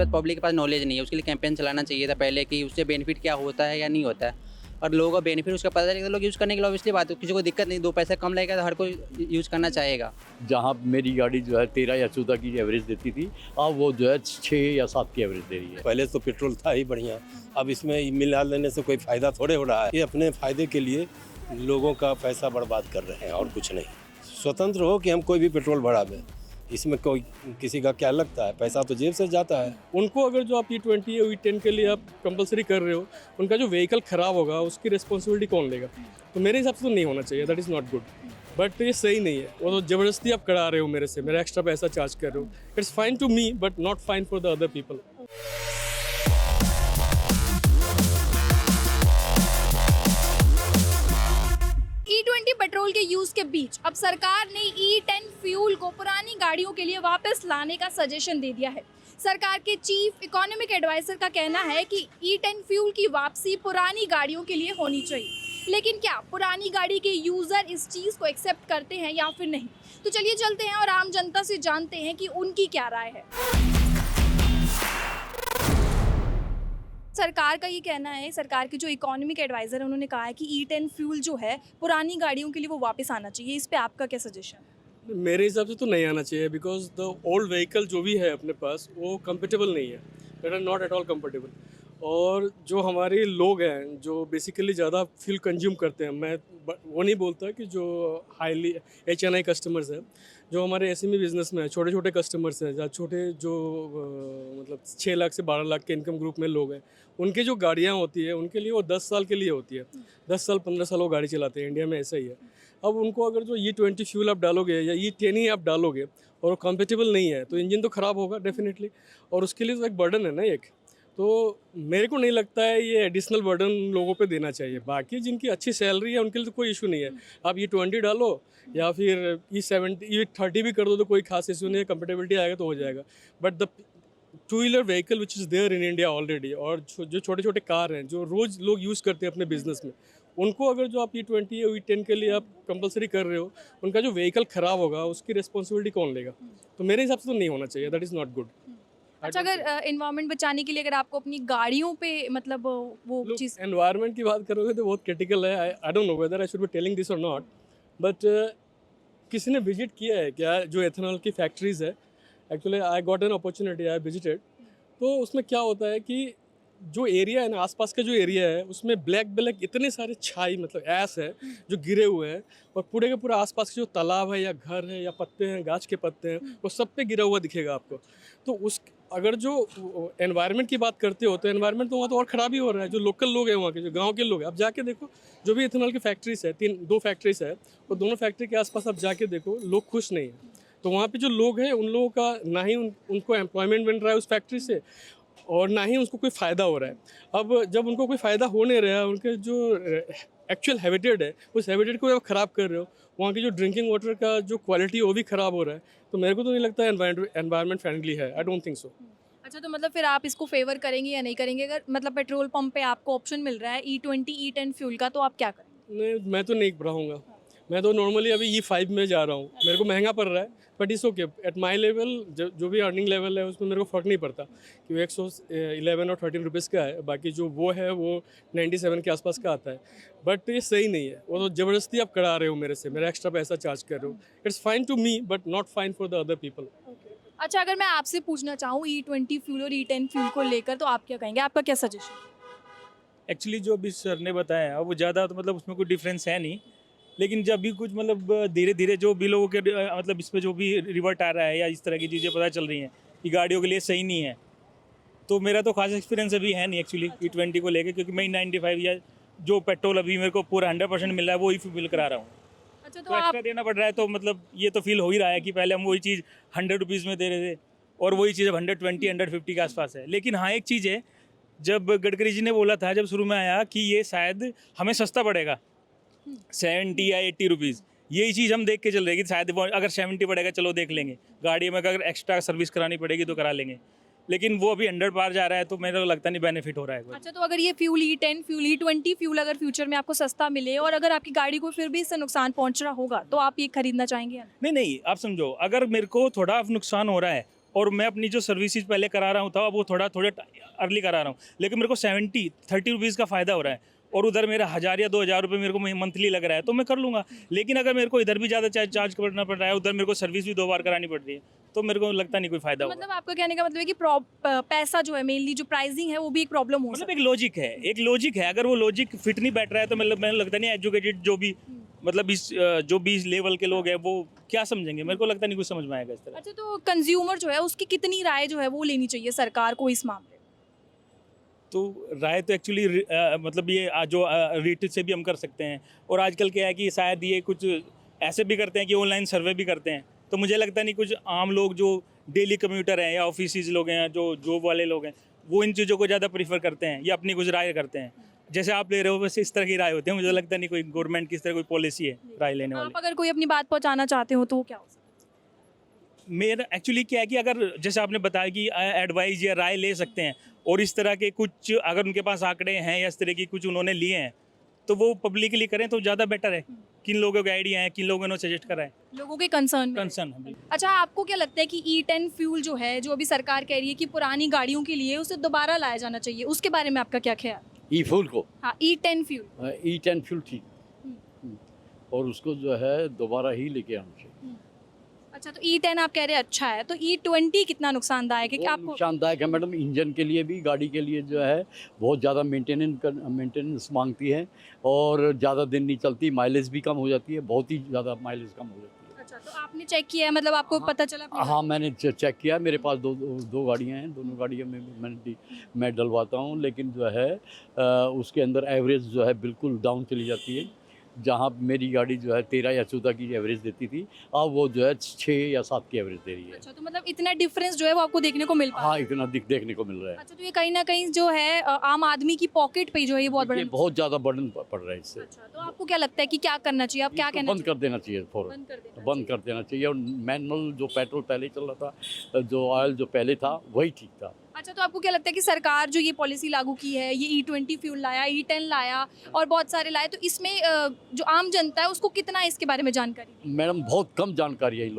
पास public के पास knowledge नहीं है। उसके लिए कैंपेन चलाना चाहिए था पहले कि उससे बेनिफिट क्या होता है या नहीं होता है, और लोगों का बेनिफिट उसका पता चलेगा तो लोग यूज़ करने के लिए ऑब्वियसली बात है, किसी को दिक्कत नहीं, 2 पैसा कम लगेगा तो हर कोई यूज़ करना चाहेगा। जहाँ मेरी गाड़ी जो है 13 या 14 की एवरेज देती थी, अब वो जो है 6 या 7 की एवरेज दे रही है। पहले तो पेट्रोल था ही बढ़िया, अब इसमें मिला लेने से कोई फ़ायदा थोड़े हो रहा है। ये अपने फ़ायदे के लिए लोगों का पैसा बर्बाद कर रहे हैं और कुछ नहीं। स्वतंत्र हो कि हम कोई भी पेट्रोल भरा दें, इसमें कोई किसी का क्या लगता है, पैसा तो जेब से जाता है। उनको अगर जो आप E20 या E10 के लिए आप कंपलसरी कर रहे हो, उनका जो व्हीकल ख़राब होगा उसकी रिस्पॉन्सिबिलिटी कौन लेगा? तो मेरे हिसाब से तो नहीं होना चाहिए, that is not good. But ये सही नहीं है, वो तो ज़बरदस्ती आप करा रहे हो मेरे से, मेरा एक्स्ट्रा पैसा चार्ज कर रहे हो। It's fine to me but not fine for the other people. E20 petrol के यूज के बीच अब सरकार ने E10 फ्यूल को पुरानी गाड़ियों के लिए वापस लाने का सजेशन दे दिया है। सरकार के चीफ इकोनॉमिक एडवाइजर का कहना है कि E10 फ्यूल की वापसी पुरानी गाड़ियों के लिए होनी चाहिए। लेकिन क्या पुरानी गाड़ी के यूजर इस चीज को एक्सेप्ट करते हैं या फिर नहीं? तो चलिए चलते हैं और आम जनता से जानते हैं कि उनकी क्या राय है। सरकार का ये कहना है, सरकार के जो इकोनॉमिक एडवाइजर है उन्होंने कहा है कि E10 फ्यूल जो है पुरानी गाड़ियों के लिए वो वापस आना चाहिए। इस पे आपका क्या सजेशन है? मेरे हिसाब से तो नहीं आना चाहिए, बिकॉज द ओल्ड व्हीकल जो भी है अपने पास वो कंफर्टेबल नहीं है, that are not at all comfortable. और जो हमारे लोग हैं जो बेसिकली ज़्यादा फ्यूल कंज्यूम करते हैं, मैं वो नहीं बोलता कि जो हाईली HNI कस्टमर्स हैं, जो हमारे SME बिजनेस में है, छोटे छोटे कस्टमर्स हैं, छोटे जो मतलब 6 लाख से 12 लाख के इनकम ग्रुप में लोग हैं, उनकी जो गाड़ियाँ होती है उनके लिए वो 10 साल के लिए होती है। 10 साल 15 साल वो गाड़ी चलाते हैं, इंडिया में ऐसा ही है। अब उनको अगर जो E20 फ्यूल आप डालोगे या E10 ही आप डालोगे और वो कंपेटेबल नहीं है तो इंजन तो ख़राब होगा डेफिनेटली, और उसके लिए तो एक बर्डन है ना एक। तो मेरे को नहीं लगता है ये एडिशनल बर्डन लोगों पे देना चाहिए। बाकी जिनकी अच्छी सैलरी है उनके लिए तो कोई इशू नहीं है, आप E20 डालो या फिर E70 E30 भी कर दो तो कोई खास इशू नहीं है, कंपेटेबिलिटी आएगा तो हो जाएगा। But the two wheeler vehicle which is there in India already, और जो छोटे छोटे कार हैं जो रोज़ लोग यूज़ करते हैं अपने बिजनेस में, उनको अगर जो आप E20 या E10 के लिए आप कंपलसरी कर रहे हो, उनका जो व्हीकल ख़राब होगा उसकी रिस्पॉन्सिबिलिटी कौन लेगा? तो मेरे हिसाब से तो नहीं होना चाहिए, दैट इज़ नॉट गुड। अच्छा, अगर एनवायरनमेंट बचाने के लिए अगर आपको अपनी गाड़ियों पे मतलब वो चीज़ एनवायरनमेंट की बात करोगे तो बहुत क्रिटिकल है। I don't know whether I should be telling this और नॉट, बट किसी ने विजिट किया है क्या जो एथेनॉल की फैक्ट्रीज है? Actually I got an opportunity, I visited. तो उसमें क्या होता है कि जो एरिया है ना, आसपास का जो एरिया है उसमें ब्लैक इतने सारे छाई मतलब ऐस है जो गिरे हुए हैं, और पूरे के पूरा आसपास के जो तालाब है या घर है या पत्ते हैं, गाछ के पत्ते हैं, वो सब पे गिरा हुआ दिखेगा आपको। तो उस अगर जो एनवायरनमेंट की बात करते हो तो एनवायरनमेंट तो वहाँ तो और ख़राब ही हो रहा है। जो लोकल लोग हैं वहाँ के, जो गाँव के लोग हैं, आप जाके देखो जो भी इथेनॉल की फैक्ट्रीज है, 2 फैक्ट्रीज है, वो दोनों फैक्ट्री के आसपास आप जाके देखो, लोग खुश नहीं हैं। तो वहाँ पे जो लोग हैं उन लोगों का ना ही उनको एम्प्लॉयमेंट मिल रहा है उस फैक्ट्री से, और ना ही उसको कोई फ़ायदा हो रहा है। अब जब उनको कोई फ़ायदा हो नहीं रहा है, उनके जो एक्चुअल हैबिटेट है उस हैबिटेट को आप ख़राब कर रहे हो, वहाँ की जो ड्रिंकिंग वाटर का जो क्वालिटी है वो भी ख़राब हो रहा है। तो मेरे को तो नहीं लगता है एनवायरनमेंट फ्रेंडली है, आई डोंट थिंक सो। अच्छा, तो मतलब फिर आप इसको फेवर करेंगे या नहीं करेंगे? अगर मतलब पेट्रोल पंप पे आपको ऑप्शन मिल रहा है E20 E10 फ्यूल का, तो आप क्या करेंगे? नहीं, मैं तो नहीं बढ़ाऊँगा। मैं तो नॉर्मली अभी E5 में जा रहा हूँ, मेरे को महंगा पड़ रहा है but it's okay. At my level जो भी अर्निंग लेवल है उसमें मेरे को फ़र्क नहीं पड़ता कि वो 111 और 13 रुपीज़ का है, बाकी जो वो है वो 97 के आसपास का आता है। बट ये सही नहीं है, वो तो ज़बरदस्ती आप करा रहे हो मेरे से, मेरा एक्स्ट्रा पैसा चार्ज कर रहे हो। It's fine to me but not fine for the other people. अच्छा, अगर मैं आपसे पूछना चाहूँ E20 फ्यूल और E10 फ्यूल को लेकर, तो आप क्या कहेंगे? आपका क्या सजेशन? एक्चुअली जो अभी सर ने बताया वो ज़्यादा तो मतलब उसमें कोई डिफरेंस है नहीं, लेकिन जब भी कुछ मतलब धीरे धीरे जो भी लोगों के मतलब इस पर जो भी रिवर्ट आ रहा है या इस तरह की चीज़ें पता चल रही हैं कि गाड़ियों के लिए सही नहीं है, तो मेरा तो खास एक्सपीरियंस अभी है नहीं एक्चुअली E20 को लेके, क्योंकि मैं 95 या जो पेट्रोल अभी मेरे को पूरा 100% मिल रहा है वो ही फिल करा रहा हूँ। अच्छा, तो तो आप एक्स्ट्रा देना पड़ रहा है, तो मतलब ये तो फील हो ही रहा है कि पहले हम वही चीज़ 100 रुपीज़ में दे रहे थे और वही चीज़ अब 120 150 के आसपास है। लेकिन हाँ, एक चीज़ है, जब गडकरी जी ने बोला था जब शुरू में आया कि ये शायद हमें सस्ता पड़ेगा 70 या 80 रुपीज़, यही चीज़ हम देख के चल रहे हैं कि शायद वो अगर 70 पड़ेगा चलो देख लेंगे, गाड़ी में अगर एक्स्ट्रा सर्विस करानी पड़ेगी तो करा लेंगे, लेकिन वो अभी 100 पार जा रहा है तो मेरे को लगता नहीं बेनिफिट हो रहा है कोई। अच्छा, तो अगर ये fuel E10 fuel E20 fuel अगर फ्यूचर में आपको सस्ता मिले और अगर आपकी गाड़ी को फिर भी इससे नुकसान पहुंच रहा होगा, तो आप ये खरीदना चाहेंगे या नहीं? नहीं, आप समझो, अगर मेरे को थोड़ा नुकसान हो रहा है और मैं अपनी जो सर्विसेज पहले करा रहा हूँ था वो थोड़ा अर्ली करा रहा हूँ, लेकिन मेरे को 30 रुपीज़ का फ़ायदा हो रहा है और उधर मेरा 1000 या 2000 रुपये मेरे को मंथली लग रहा है, तो मैं कर लूँगा। लेकिन अगर मेरे को इधर भी ज़्यादा चार्ज करना पड़ रहा है, उधर मेरे को सर्विस भी 2 बार करानी पड़ रही है, तो मेरे को लगता नहीं कोई फ़ायदा होगा। मतलब आपका कहने का मतलब है कि पैसा जो है, मेनली जो प्राइसिंग है, वो भी एक प्रॉब्लम हो मतलब सकता एक लॉजिक है, अगर वो लॉजिक फिट नहीं बैठ रहा है तो मतलब मैंने लगता नहीं एजुकेटेड जो भी मतलब जो भी लेवल के लोग हैं वो क्या समझेंगे, मेरे को लगता नहीं कुछ समझ में आएगा इस है। तरह। अच्छा, तो कंज्यूमर जो है उसकी कितनी राय जो है वो लेनी चाहिए सरकार को इस मामले में? तो राय तो एक्चुअली मतलब ये जो रीट से भी हम कर सकते हैं, और आजकल क्या है कि शायद ये कुछ ऐसे भी करते हैं कि ऑनलाइन सर्वे भी करते हैं, तो मुझे लगता नहीं कुछ आम लोग जो डेली कम्यूटर हैं या ऑफिस लोग हैं, जो जॉब वाले लोग हैं, वो इन चीज़ों को ज़्यादा प्रीफर करते हैं या अपनी कुछ राय करते हैं। जैसे आप ले रहे हो वैसे इस तरह की राय होती है, मुझे लगता नहीं कोई गवर्नमेंट की इस तरह कोई पॉलिसी है राय लेने वाली। आप अगर कोई अपनी बात पहुंचाना चाहते हो तो वो क्या हो सकता मेरा एक्चुअली क्या है कि अगर जैसे आपने बताया कि एडवाइस या राय ले सकते हैं, और इस तरह के कुछ अगर उनके पास आंकड़े हैं या इस तरह की कुछ उन्होंने लिए हैं तो वो पब्लिकली करें तो ज़्यादा बेटर है। किन लोगों के आइडिया हैं, किन लोगों ने सजेस्ट करा है, है? लोगों के कंसर्न अच्छा, आपको क्या लगता है कि E10 फ्यूल जो है, जो अभी सरकार कह रही है कि पुरानी गाड़ियों के लिए उसे दोबारा लाया जाना चाहिए, उसके बारे में आपका क्या ख्याल? ई फ्यूल को हाँ, E10 फ्यूल। E10 फ्यूल ठीक, और उसको जो है दोबारा ही लेके आना चाहिए। अच्छा, तो E10 आप कह रहे हैं अच्छा है, तो E20 कितना नुकसानदायक है कि बहुत आपको? नुकसानदायक है मैडम, इंजन के लिए भी, गाड़ी के लिए जो है बहुत ज़्यादा मेंटेनेंस मांगती है और ज़्यादा दिन नहीं चलती, माइलेज भी कम हो जाती है, बहुत ही ज़्यादा माइलेज कम हो जाती है। अच्छा, तो आपने चेक किया है, मतलब आपको पता चला? हाँ, मैंने चेक किया, मेरे पास दो गाड़ियाँ हैं, दोनों गाड़ियों में मैं डलवाता हूँ, लेकिन जो है उसके अंदर एवरेज जो है बिल्कुल डाउन चली जाती है। जहाँ मेरी गाड़ी जो है 13 या 14 की एवरेज देती थी, अब वो जो है 6 या 7 की एवरेज दे रही है। अच्छा, तो मतलब इतना डिफरेंस जो है वो आपको देखने को मिल पा रहा हाँ, है? इतना देखने को मिल रहा है। अच्छा, तो ये कहीं ना कहीं जो है आम आदमी की पॉकेट पे जो है ये बहुत बड़ा ये बहुत ज़्यादा बर्डन पड़ रहा है इससे। अच्छा, तो आपको क्या लगता है कि क्या करना चाहिए? आप क्या इसको कहना बंद कर देना चाहिए फौरन, बंद कर देना बंद कर देना चाहिए। और मैनुअल जो पेट्रोल पहले चल रहा था, जो ऑयल जो पहले था वही ठीक था। अच्छा, तो आपको क्या लगता है कि सरकार जो ये पॉलिसी लागू की है, ये E20 फ्यूल लाया, E10 लाया और बहुत सारे लाए, तो इसमें जो आम जनता है उसको कितना इसके बारे में जानकारी? मैडम बहुत कम जानकारी है इन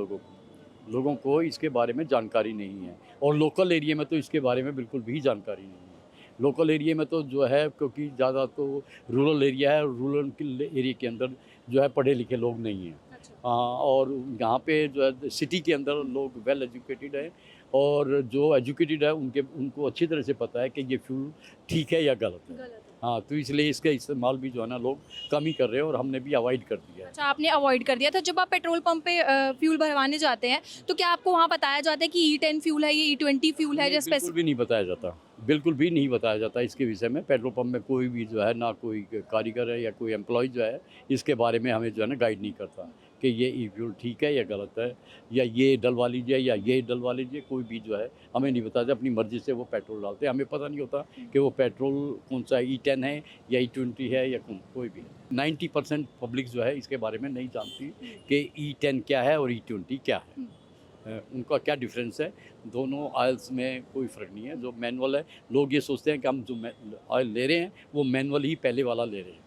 लोगों को इसके बारे में जानकारी नहीं है, और लोकल एरिया में तो इसके बारे में बिल्कुल भी जानकारी नहीं है। लोकल एरिया में तो जो है, क्योंकि ज़्यादा तो रूरल एरिया है, रूरल एरिया के अंदर जो है पढ़े लिखे लोग नहीं हैं। हाँ, और यहाँ पे जो है सिटी के अंदर लोग वेल एजुकेटेड हैं, और जो एजुकेटेड है उनको अच्छी तरह से पता है कि ये फ्यूल ठीक है या गलत है। हाँ, तो इसलिए इसका इस्तेमाल भी जो है ना लोग कम ही कर रहे हैं, और हमने भी अवॉइड कर दिया है। अच्छा, आपने अवॉइड कर दिया था। जब आप पेट्रोल पंप पे फ्यूल भरवाने जाते हैं तो क्या आपको वहाँ बताया जाता है कि E10 फ्यूल है, ये E20 फ्यूल है? जैसे बिल्कुल भी नहीं बताया जाता, बिल्कुल भी नहीं बताया जाता इसके विषय में। पेट्रोल पंप में कोई भी जो है ना, कोई कारीगर है या कोई एम्प्लॉय जो है इसके बारे में हमें जो है ना गाइड नहीं करता कि ये ई फ्यूल ठीक है या गलत है, या ये डलवा लीजिए या ये डलवा लीजिए। कोई भी जो है हमें नहीं बताता, अपनी मर्ज़ी से वो पेट्रोल डालते हैं। हमें पता नहीं होता कि वो पेट्रोल कौन सा E10 है या E20 है या कोई भी है। 90% पब्लिक जो है इसके बारे में नहीं जानती कि E10 क्या है और E20 क्या है, उनका क्या डिफरेंस है। दोनों ऑयल्स में कोई फ़र्क नहीं है। जो मैनुअल है, लोग ये सोचते हैं कि हम जो ऑयल ले रहे हैं वो मैनुअल ही पहले वाला ले रहे हैं,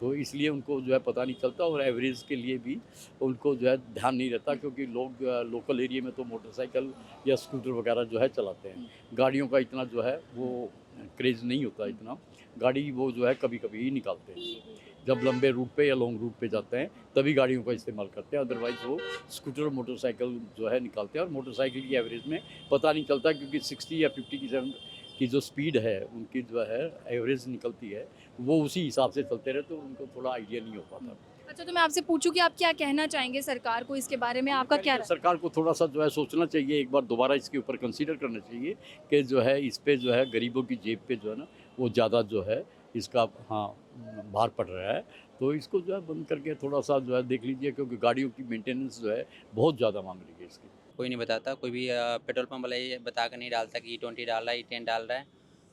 तो इसलिए उनको जो है पता नहीं चलता, और एवरेज के लिए भी उनको जो है ध्यान नहीं रहता, क्योंकि लोग लोकल एरिया में तो मोटरसाइकिल या स्कूटर वगैरह जो है चलाते हैं। गाड़ियों का इतना जो है वो क्रेज़ नहीं होता, इतना गाड़ी वो जो है कभी कभी ही निकालते हैं। जब लंबे रूट पे या लॉन्ग रूट पे जाते हैं तभी गाड़ियों का इस्तेमाल करते हैं, अदरवाइज़ वो स्कूटर और मोटरसाइकिल जो है निकालते हैं। और मोटरसाइकिल की एवरेज में पता नहीं चलता, क्योंकि 60 या 50 की जो स्पीड है उनकी जो है एवरेज निकलती है, वो उसी हिसाब से चलते रहे, तो उनको थोड़ा आइडिया नहीं हो पाता। अच्छा, तो मैं आपसे पूछूं कि आप क्या कहना चाहेंगे सरकार को इसके बारे में? आपका क्या राय? सरकार को थोड़ा सा जो है सोचना चाहिए, एक बार दोबारा इसके ऊपर कंसीडर करना चाहिए कि जो है इस पे जो है गरीबों की जेब पे जो है ना वो ज़्यादा जो है इसका भार पड़ रहा है, तो इसको जो है बंद करके थोड़ा सा जो है देख लीजिए, क्योंकि गाड़ियों की मेंटेनेंस जो है बहुत ज़्यादा मांग रही है इसकी। कोई नहीं बताता, कोई भी पेट्रोल पंप वाला ये बता कर नहीं डालता कि E20 डाल रहा है, E10 डाल रहा है।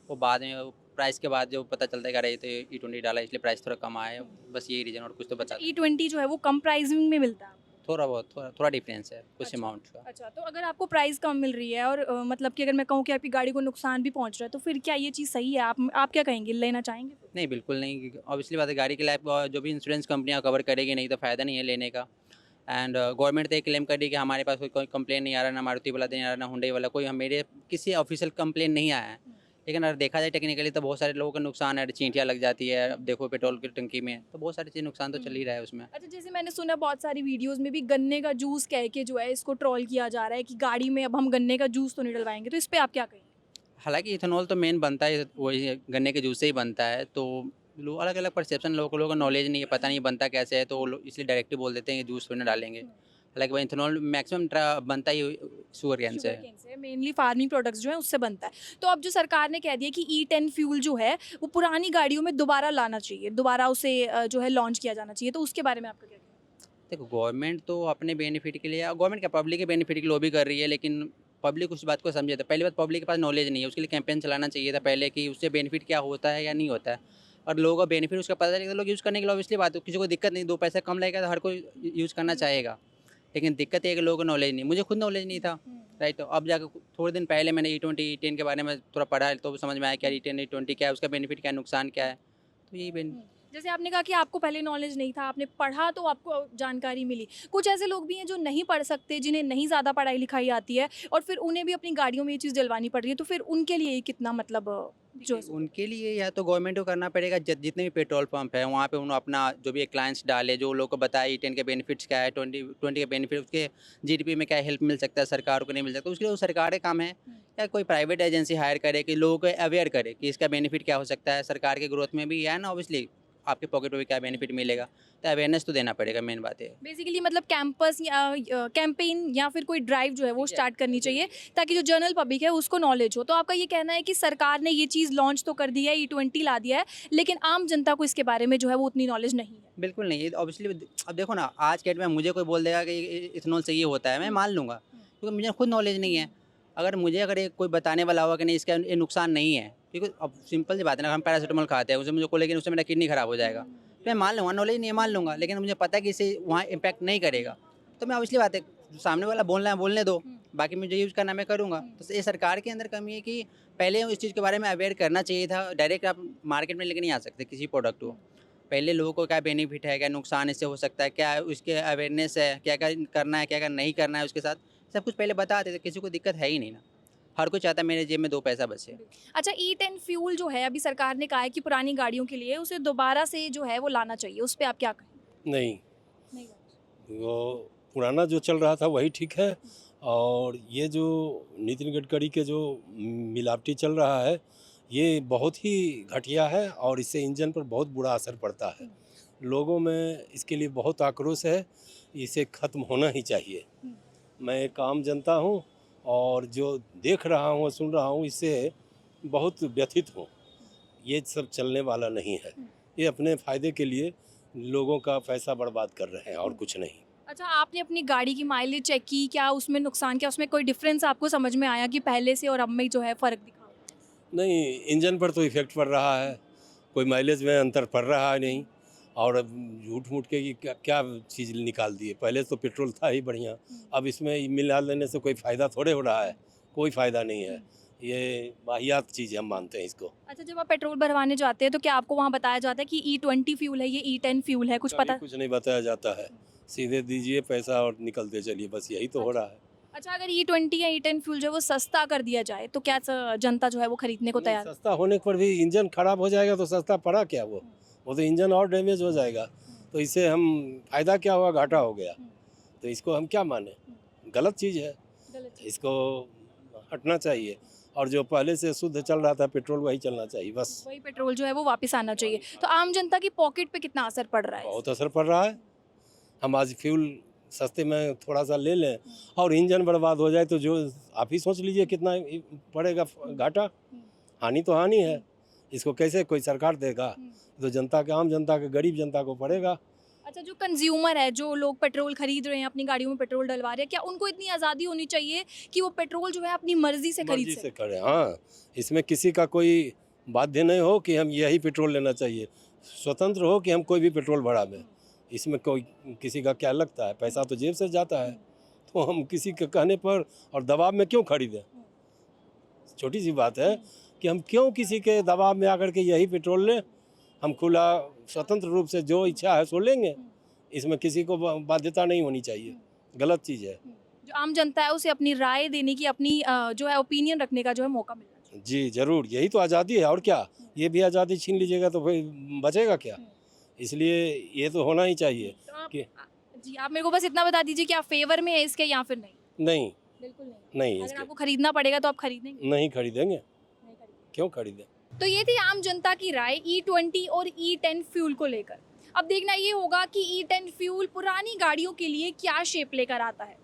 वो बाद में प्राइस के बाद जो पता चलता है कि अरे ये तो E20 डाला है इसलिए प्राइस थोड़ा कम आया है, बस यही रीज़न, और कुछ तो बता E20 जो है वो कम प्राइसिंग में मिलता है? थोड़ा डिफरेंस है कुछ अमाउंट का। अच्छा, तो अगर आपको प्राइस कम मिल रही है और मतलब कि अगर मैं कहूँ कि आपकी गाड़ी को नुकसान भी पहुंच रहा है, तो फिर क्या ये चीज़ सही है? आप क्या कहेंगे, लेना चाहेंगे? नहीं, बिल्कुल नहीं, ऑब्वियसली बात है, गाड़ी के लाइफ जो भी इंश्योरेंस कंपनियाँ कवर करेगी, नहीं तो फ़ायदा नहीं है लेने का। एंड गवर्नमेंट तो क्लेम कर रही है कि हमारे पास कोई कंप्लेन नहीं आ रहा, ना मारुति वाला नहीं आ रहा, ना हुंडई वाला, कोई मेरे किसी ऑफिशियल कंप्लेन नहीं आया है। लेकिन अगर देखा जाए टेक्निकली तो बहुत सारे लोगों का नुकसान है, चींटियाँ लग जाती है, अब देखो पेट्रोल की टंकी में, तो बहुत सारी चीज़ नुकसान तो चल ही रहा है उसमें। अच्छा, जैसे मैंने सुना बहुत सारी वीडियोस में भी गन्ने का जूस कह के जो है इसको ट्रोल किया जा रहा है कि गाड़ी में अब हम गन्ने का जूस तो नहीं डलवाएंगे, तो इस पे आप क्या कहेंगे? हालांकि इथेनॉल तो मेन बनता है वही गन्ने के जूस से ही बनता है, तो लोग अलग अलग परसेप्शन, लोगों को नॉलेज नहीं है, पता नहीं बनता कैसे है, तो वो लोग इसलिए डायरेक्टली बोल देते हैं कि जूस में डालेंगे। हालांकि वही इथेनॉल मैक्सिमम बनता ही शुगर कैन से है। शुगरकेन से मेनली फार्मिंग प्रोडक्ट्स जो है उससे बनता है। तो अब जो सरकार ने कह दिया कि E10 फ्यूल जो है वो पुरानी गाड़ियों में दोबारा लाना चाहिए, दोबारा उसे जो है लॉन्च किया जाना चाहिए, तो उसके बारे में आपका क्या कहना है? देखो गवर्नमेंट तो अपने बेनिफिट के लिए, गवर्नमेंट क्या पब्लिक के बेनिफिट के लिए लॉबी कर रही है, लेकिन पब्लिक उस बात को समझे। तो पहली बात, पब्लिक के पास नॉलेज नहीं है, उसके लिए कैंपेन चलाना चाहिए था पहले कि उससे बेनिफिट क्या होता है या नहीं होता है, और लोगों को बेनिफिट उसका पता चलेगा, लोग यूज़ करने के लिए ऑब्वियसली बात है, किसी को दिक्कत नहीं, 2 पैसे कम लगेगा तो हर कोई यूज़ करना चाहेगा। लेकिन दिक्कत है कि लोगों को नॉलेज नहीं, मुझे खुद नॉलेज नहीं था, राइट। तो अब जाकर थोड़े दिन पहले मैंने E10 के बारे में थोड़ा पढ़ा, तो समझ में आया क्या E10 E20 क्या है, उसका बेनिफिट क्या है, नुकसान क्या है, तो यही जैसे आपने कहा कि आपको पहले नॉलेज नहीं था, आपने पढ़ा तो आपको जानकारी मिली। कुछ ऐसे लोग भी हैं जो नहीं पढ़ सकते, जिन्हें नहीं ज़्यादा पढ़ाई लिखाई आती है और फिर उन्हें भी अपनी गाड़ियों में ये चीज़ डलवानी पड़ रही है, तो फिर उनके लिए ये कितना मतलब जो है उनके लिए या तो गवर्नमेंट को करना पड़ेगा, जितने भी पेट्रोल पंप है वहाँ पे उन्होंने अपना जो भी क्लाइंट्स डाले, जो लोगों को बताए E10 के बेनिफिट्स क्या है, 20 के बेनिफिट, उसके GDP में क्या हेल्प मिल सकता है, सरकार को नहीं मिल सकता, उसके लिए वो सरकार का काम है, या कोई प्राइवेट एजेंसी हायर करे कि लोगों को अवेयर करे कि इसका बेनिफिट क्या हो सकता है, सरकार के ग्रोथ में भी है ना, ऑब्वियसली आपके पॉकेट में भी क्या बेनिफिट मिलेगा, तो अवेयरनेस तो देना पड़ेगा, मेन बात है। बेसिकली मतलब कैंपस या कैंपेन या फिर कोई ड्राइव जो है वो स्टार्ट करनी चाहिए ताकि जो जनरल पब्लिक है उसको नॉलेज हो। तो आपका ये कहना है कि सरकार ने ये चीज़ लॉन्च तो कर दी है, E20 ला दिया है, लेकिन आम जनता को इसके बारे में जो है वो उतनी नॉलेज नहीं है। बिल्कुल नहीं, ऑब्वियसली अब देखो ना, आज के डेट में मुझे कोई बोल देगा कि इथेनॉल से ये होता है, मैं मान लूँगा, क्योंकि मुझे खुद नॉलेज नहीं है। अगर ये कोई बताने वाला होगा कि नहीं इसका ये नुकसान नहीं है, क्योंकि अब सिंपल सी बात है ना, हम पैरासीटामोल खाते हैं, उससे मुझे को, लेकिन उससे मेरा किडनी खराब हो जाएगा, तो मैं मान लूँगा, नॉलेज नहीं है मान लूँगा, लेकिन मुझे पता है कि इससे वहाँ इम्पैक्ट नहीं करेगा, तो मैं ऑब्वियसली बात है, सामने वाला बोलना है बोलने दो, बाकी मुझे यूज़ करना मैं करूँगा। तो ये सरकार के अंदर कमी है कि पहले इस चीज़ के बारे में अवेयर करना चाहिए था। डायरेक्ट आप मार्केट में लेके नहीं आ सकते किसी प्रोडक्ट को, पहले लोगों को क्या बेनिफिट है, क्या नुकसान इससे हो सकता है, क्या उसके अवेयरनेस है, क्या क्या करना है, क्या क्या नहीं करना है, उसके साथ सब कुछ पहले बता देते, किसी को दिक्कत है ही नहीं ना, हर कोई चाहता है मेरे जेब में 2 पैसा बचे। अच्छा, E10 फ्यूल जो है अभी सरकार ने कहा है कि पुरानी गाड़ियों के लिए उसे दोबारा से जो है वो लाना चाहिए, उस पर आप क्या कहें? नहीं, वो पुराना जो चल रहा था वही ठीक है, और ये जो नितिन गडकरी के जो मिलावटी चल रहा है ये बहुत ही घटिया है, और इससे इंजन पर बहुत बुरा असर पड़ता है। लोगों में इसके लिए बहुत आक्रोश है, इसे ख़त्म होना ही चाहिए। मैं एक आम जनता हूँ और जो देख रहा हूँ और सुन रहा हूँ इससे बहुत व्यथित हूँ। ये सब चलने वाला नहीं है, ये अपने फ़ायदे के लिए लोगों का पैसा बर्बाद कर रहे हैं और कुछ नहीं। अच्छा, आपने अपनी गाड़ी की माइलेज चेक की, क्या उसमें नुकसान, क्या उसमें कोई डिफरेंस आपको समझ में आया कि पहले से और अब में जो है फ़र्क दिखा? नहीं, इंजन पर तो इफ़ेक्ट पड़ रहा है, कोई माइलेज में अंतर पड़ रहा है नहीं, और अब झूठ मूठ के ये क्या क्या चीज़ निकाल दिए। पहले तो पेट्रोल था ही बढ़िया, अब इसमें मिला लेने से कोई फ़ायदा थोड़े हो रहा है, कोई फ़ायदा नहीं है, ये वाहियात चीज़ हम मानते हैं इसको। अच्छा, जब आप पेट्रोल भरवाने जाते हैं तो क्या आपको वहाँ बताया जाता है कि E20 फ्यूल है, ये E10 फ्यूल है, कुछ पता? कुछ नहीं बताया जाता है, सीधे दीजिए पैसा और निकलते चलिए, बस यही तो हो रहा है। अच्छा, अगर E20 या E10 फ्यूल जो है वो सस्ता कर दिया जाए तो क्या जनता जो है वो खरीदने को तैयार है? सस्ता होने पर भी इंजन खराब हो जाएगा तो सस्ता पड़ा क्या, वो तो इंजन और डैमेज हो जाएगा, तो इससे हम फ़ायदा क्या हुआ, घाटा हो गया, तो इसको हम क्या माने, गलत चीज़ है, इसको हटना चाहिए, और जो पहले से शुद्ध चल रहा था पेट्रोल वही चलना चाहिए, बस वही पेट्रोल जो है वो वापस आना चाहिए। तो आम जनता की पॉकेट पे कितना असर पड़ रहा है? बहुत असर पड़ रहा है। हम आज फ्यूल सस्ते में थोड़ा सा ले लें और इंजन बर्बाद हो जाए तो जो आप ही सोच लीजिए कितना पड़ेगा घाटा, हानि तो हानि है, इसको कैसे कोई सरकार देगा, तो जनता के, आम जनता के, गरीब जनता को पड़ेगा। अच्छा, जो कंज्यूमर है, जो लोग पेट्रोल खरीद रहे हैं, अपनी गाड़ियों में पेट्रोल डलवा रहे हैं, क्या उनको इतनी आज़ादी होनी चाहिए कि वो पेट्रोल जो है अपनी मर्जी से खरीद सके? करें, हाँ, इसमें किसी का कोई बाध्य नहीं हो कि हम यही पेट्रोल लेना चाहिए, स्वतंत्र हो कि हम कोई भी पेट्रोल भरा दें, इसमें कोई किसी का क्या लगता है, पैसा तो जेब से जाता है, तो हम किसी के कहने पर और दबाव में क्यों खरीदें? छोटी सी बात है कि हम क्यों किसी के दबाव में आकर के यही पेट्रोल लें, हम खुला स्वतंत्र रूप से जो इच्छा है सो लेंगे, इसमें किसी को बाध्यता नहीं होनी चाहिए, गलत चीज़ है। जो आम जनता है उसे अपनी राय देने की, अपनी जो है ओपिनियन रखने का जो है मौका मिलना चाहिए। जी ज़रूर, यही तो आज़ादी है और क्या। ये भी आज़ादी छीन लीजिएगा तो फिर बचेगा क्या। इसलिए ये तो होना ही चाहिए तो आप कि जी आप मेरे को बस इतना बता दीजिए कि आप फेवर में है इसके या फिर नहीं? नहीं बिल्कुल नहीं। नहीं अगर इसके आपको खरीदना पड़ेगा तो आप खरीदेंगे? नहीं खरीदेंगे, नहीं खरीदेंगे। क्यों खरीदें। तो ये थी आम जनता की राय E20 और E10 फ्यूल को लेकर। अब देखना ये होगा कि E10 फ्यूल पुरानी गाड़ियों के लिए क्या शेप लेकर आता है।